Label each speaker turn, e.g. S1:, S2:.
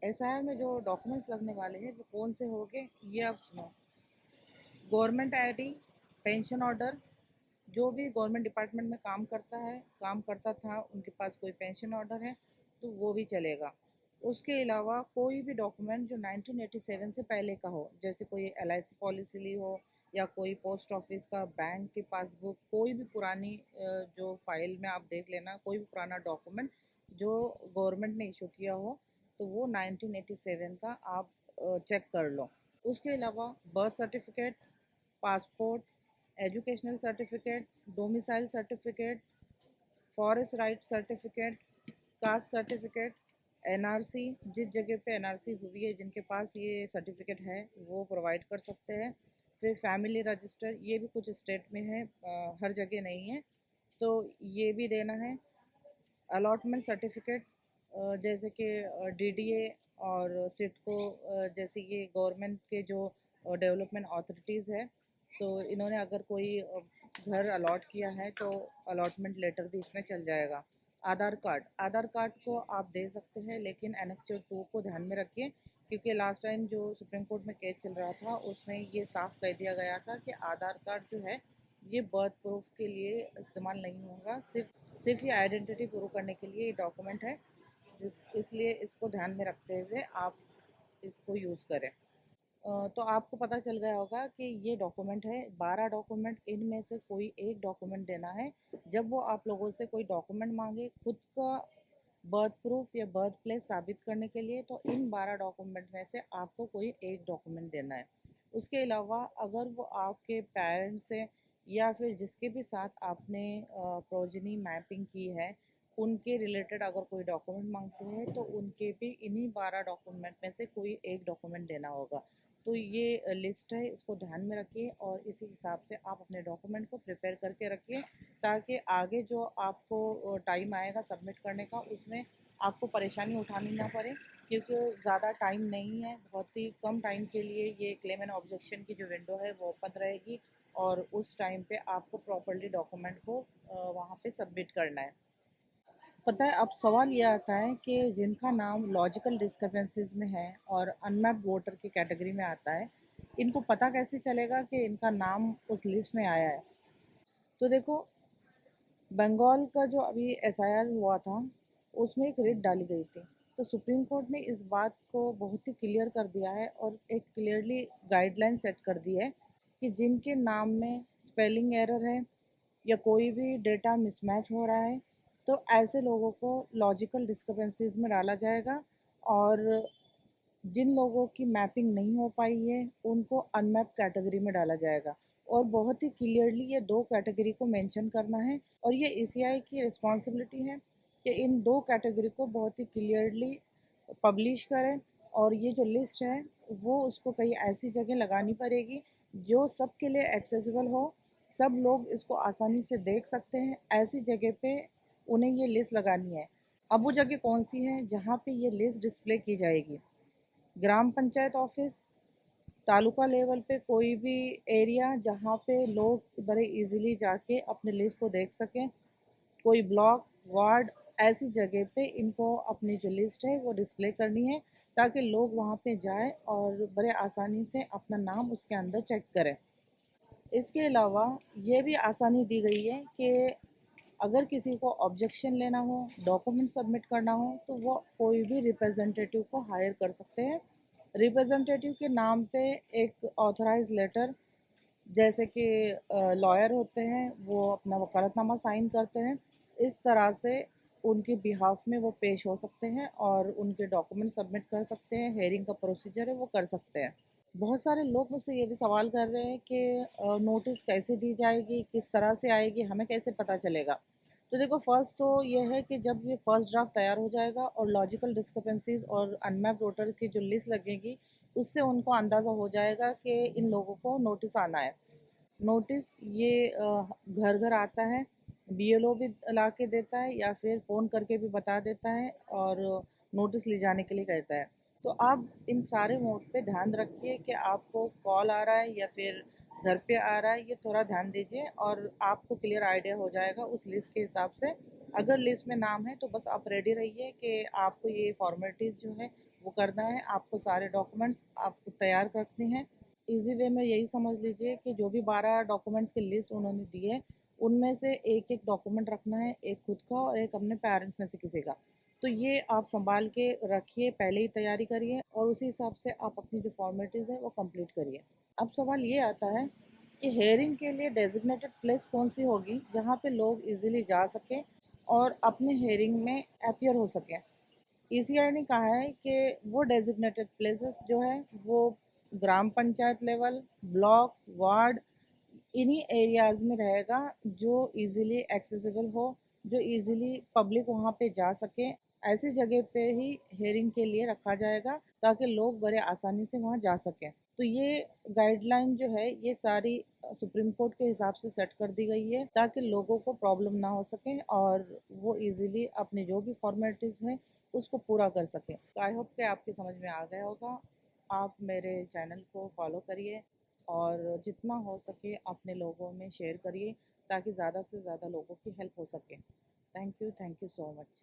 S1: SIR में जो documents लगने वाले हैं वो कौन से होंगे, ये आप सुनो। गवर्नमेंट आईडी, पेंशन ऑर्डर, जो भी गवर्नमेंट डिपार्टमेंट में काम करता था, उनके पास कोई पेंशन ऑर्डर है तो वो भी चलेगा। उसके अलावा कोई भी डॉक्यूमेंट जो 1987 से पहले का हो, जैसे कोई एलआईसी पॉलिसी ली हो या कोई पोस्ट ऑफिस का बैंक की पासबुक, कोई भी पुरानी जो फाइल में आप देख लेना, कोई भी पुराना डॉक्यूमेंट जो गवर्नमेंट ने इशू किया हो तो वो 1987 का आप चेक कर लो। उसके अलावा birth certificate, passport, educational certificate, domicile certificate, forest right certificate, caste certificate, NRC, जिस जगह पे एनआरसी हुई है जिनके पास ये सर्टिफिकेट है वो प्रोवाइड कर सकते हैं। फिर फैमिली रजिस्टर, ये भी कुछ स्टेट में है, हर जगह नहीं है, तो ये भी देना है। अलॉटमेंट सर्टिफिकेट, जैसे कि डीडीए और सिडको, जैसे ये गवर्नमेंट के जो डेवलपमेंट अथॉरिटीज़ है, तो इन्होंने अगर कोई घर अलॉट किया है तो अलॉटमेंट लेटर भी इसमें चल जाएगा। आधार कार्ड को आप दे सकते हैं, लेकिन एनेक्चर 2 को ध्यान में रखिए, क्योंकि लास्ट टाइम जो सुप्रीम कोर्ट में केस चल रहा था उसमें ये साफ कह दिया गया था कि आधार कार्ड जो है ये बर्थ प्रूफ के लिए इस्तेमाल नहीं होगा, सिर्फ ये आइडेंटिटी प्रूव करने के लिए ये डॉक्यूमेंट है, इसलिए इसको ध्यान में रखते हुए आप इसको यूज़ करें। तो आपको पता चल गया होगा कि ये डॉक्यूमेंट है, 12 डॉक्यूमेंट, इनमें से कोई एक डॉक्यूमेंट देना है। जब वो आप लोगों से कोई डॉक्यूमेंट मांगे खुद का बर्थ प्रूफ या बर्थ प्लेस साबित करने के लिए, तो इन 12 डॉक्यूमेंट में से आपको कोई एक डॉक्यूमेंट देना है। उसके अलावा अगर वो आपके पेरेंट्स से या फिर जिसके भी साथ आपने प्रोजनी मैपिंग की है उनके रिलेटेड अगर कोई डॉक्यूमेंट मांगते हैं तो उनके भी इन्हीं 12 डॉक्यूमेंट में से कोई एक डॉक्यूमेंट देना होगा। तो ये लिस्ट है, इसको ध्यान में रखिए और इसी हिसाब से आप अपने डॉक्यूमेंट को प्रिपेयर करके रखिए, ताकि आगे जो आपको टाइम आएगा सबमिट करने का उसमें आपको परेशानी उठानी ना पड़े, क्योंकि ज़्यादा टाइम नहीं है, बहुत ही कम टाइम के लिए ये क्लेम एंड ऑब्जेक्शन की जो विंडो है वो ओपन रहेगी और उस टाइम पे आपको प्रॉपर्ली डॉक्यूमेंट को वहाँ पे सबमिट करना है। पता है, अब सवाल ये आता है कि जिनका नाम लॉजिकल डिस्क्रिपेंसीज में है और अनमैप्ड वोटर की कैटेगरी में आता है, इनको पता कैसे चलेगा कि इनका नाम उस लिस्ट में आया है। तो देखो, बंगाल का जो अभी एसआईआर हुआ था उसमें एक रिट डाली गई थी, तो सुप्रीम कोर्ट ने इस बात को बहुत ही क्लियर कर दिया है और एक क्लियरली गाइडलाइन सेट कर दी है कि जिनके नाम में स्पेलिंग एरर है या कोई भी डेटा मिसमैच हो रहा है तो ऐसे लोगों को लॉजिकल डिस्क्रिपेंसीज में डाला जाएगा, और जिन लोगों की मैपिंग नहीं हो पाई है उनको अनमैप कैटेगरी में डाला जाएगा। और बहुत ही क्लियरली ये दो कैटेगरी को मेंशन करना है और ये ईसीआई की रिस्पॉन्सिबिलिटी है कि इन दो कैटेगरी को बहुत ही क्लियरली पब्लिश करें। और ये जो लिस्ट है वो उसको कहीं ऐसी जगह लगानी पड़ेगी जो सबके लिए एक्सेसिबल हो, सब लोग इसको आसानी से देख सकते हैं, ऐसी जगह पे उन्हें ये लिस्ट लगानी है। अब वो जगह कौन सी है जहाँ पे ये लिस्ट डिस्प्ले की जाएगी? ग्राम पंचायत ऑफिस, तालुका लेवल पे कोई भी एरिया जहाँ पे लोग बड़े इजीली जाके अपने लिस्ट को देख सकें, कोई ब्लॉक, वार्ड, ऐसी जगह पे इनको अपनी जो लिस्ट है वो डिस्प्ले करनी है, ताकि लोग वहाँ पे जाएं और बड़े आसानी से अपना नाम उसके अंदर चेक करें। इसके अलावा ये भी आसानी दी गई है कि अगर किसी को ऑब्जेक्शन लेना हो, डॉक्यूमेंट सबमिट करना हो, तो वो कोई भी रिप्रेजेंटेटिव को हायर कर सकते हैं। रिप्रेजेंटेटिव के नाम पे एक ऑथराइज लेटर, जैसे कि लॉयर होते हैं वो अपना वकालतनामा साइन करते हैं, इस तरह से उनके बिहाफ में वो पेश हो सकते हैं और उनके डॉक्यूमेंट सबमिट कर सकते हैं, हेयरिंग का प्रोसीजर है वो कर सकते हैं। बहुत सारे लोग मुझसे ये भी सवाल कर रहे हैं कि नोटिस कैसे दी जाएगी, किस तरह से आएगी, हमें कैसे पता चलेगा? तो देखो, फर्स्ट तो ये है कि जब ये फर्स्ट ड्राफ्ट तैयार हो जाएगा और लॉजिकल डिस्क्रिपेंसीज और अनमैप्ड वोटर की जो लिस्ट लगेगी उससे उनको अंदाज़ा हो जाएगा कि इन लोगों को नोटिस आना है। नोटिस ये घर घर आता है, बीएलओ भी ला के देता है या फिर फ़ोन करके भी बता देता है और नोटिस ले जाने के लिए कहता है। तो आप इन सारे मोड पे ध्यान रखिए कि आपको कॉल आ रहा है या फिर घर पे आ रहा है, ये थोड़ा ध्यान दीजिए और आपको क्लियर आइडिया हो जाएगा उस लिस्ट के हिसाब से। अगर लिस्ट में नाम है तो बस आप रेडी रहिए कि आपको ये फॉर्मेलिटीज़ जो है वो करना है। आपको सारे डॉक्यूमेंट्स आपको तैयार रखने हैं। इजी वे में यही समझ लीजिए कि जो भी 12 डॉक्यूमेंट्स की लिस्ट उन्होंने दी है, उनमें से एक एक डॉक्यूमेंट रखना है, एक खुद का और एक अपने पेरेंट्स में से किसी का। तो ये आप संभाल के रखिए, पहले ही तैयारी करिए और उसी हिसाब से आप अपनी जो फॉर्मेलिटीज़ है वो कंप्लीट करिए। अब सवाल ये आता है कि हेयरिंग के लिए डेजिग्नेटेड प्लेस कौन सी होगी जहाँ पे लोग इजीली जा सकें और अपने हेयरिंग में अपीयर हो सकें। ईसीआई ने कहा है कि वो डेजिग्नेटेड प्लेसेस जो है वो ग्राम पंचायत लेवल, ब्लॉक, वार्ड, इन्हीं एरियाज़ में रहेगा जो इजीली एक्सेसिबल हो, जो इजीली पब्लिक वहाँ पे जा सके। ऐसी जगह पे ही हेयरिंग के लिए रखा जाएगा ताकि लोग बड़े आसानी से वहाँ जा सकें। तो ये गाइडलाइन जो है ये सारी सुप्रीम कोर्ट के हिसाब से सेट कर दी गई है ताकि लोगों को प्रॉब्लम ना हो सके और वो इजीली अपनी जो भी फॉर्मेलिटीज़ हैं उसको पूरा कर सकें। तो आई होप कि आपकी समझ में आ गया होगा। आप मेरे चैनल को फॉलो करिए और जितना हो सके अपने लोगों में शेयर करिए ताकि ज़्यादा से ज़्यादा लोगों की हेल्प हो सके। Thank you so much.